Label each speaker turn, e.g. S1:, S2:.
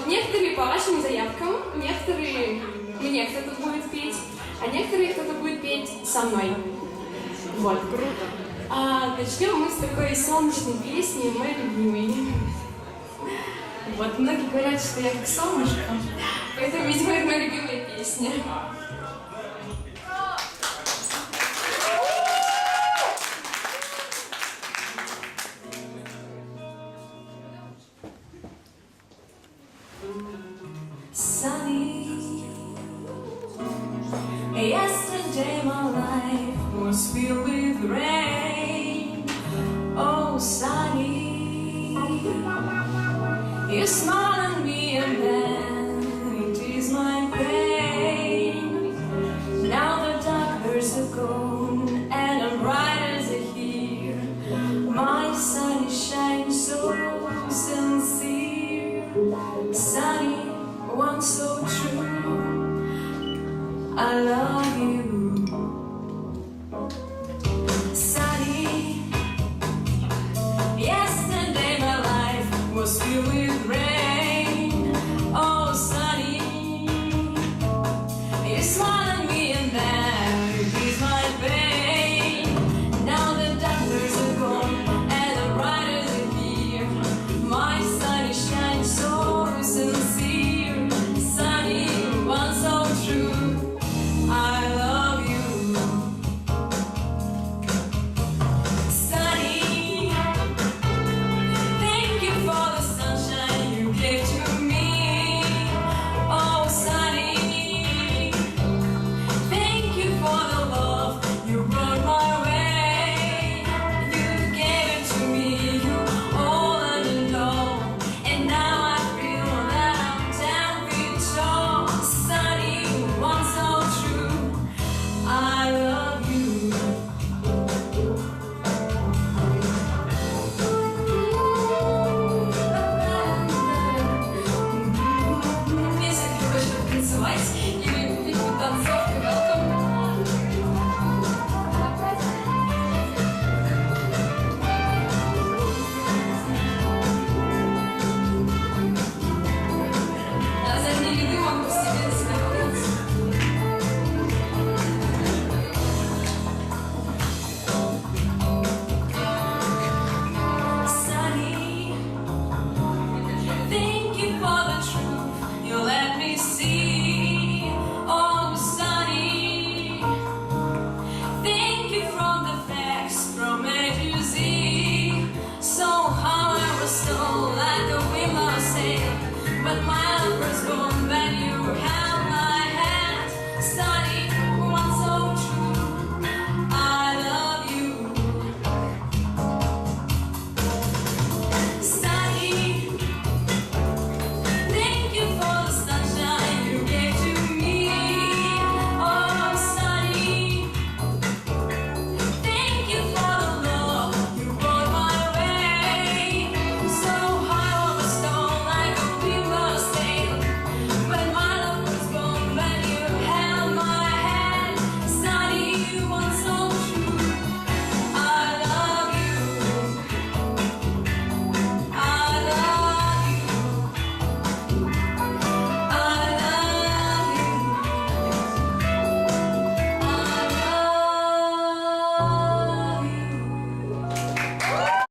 S1: Вот, некоторые по вашим заявкам, некоторые мне кто-то будет петь, а некоторые кто-то будет петь со мной. Вот. Круто. Начнем мы с такой солнечной песни, моей любимой. Вот, многие говорят, что я как солнышко, поэтому, видимо, это моя любимая песня.
S2: Sunny, yesterday my life was filled with rain. Oh, sunny, you smile at me and then it is my pain. Now the dark hairs are gone and I'm bright as a here. My sun is shining so sincere. Sunny, one so true, I love you. Sunny, yesterday my life was filled with rain.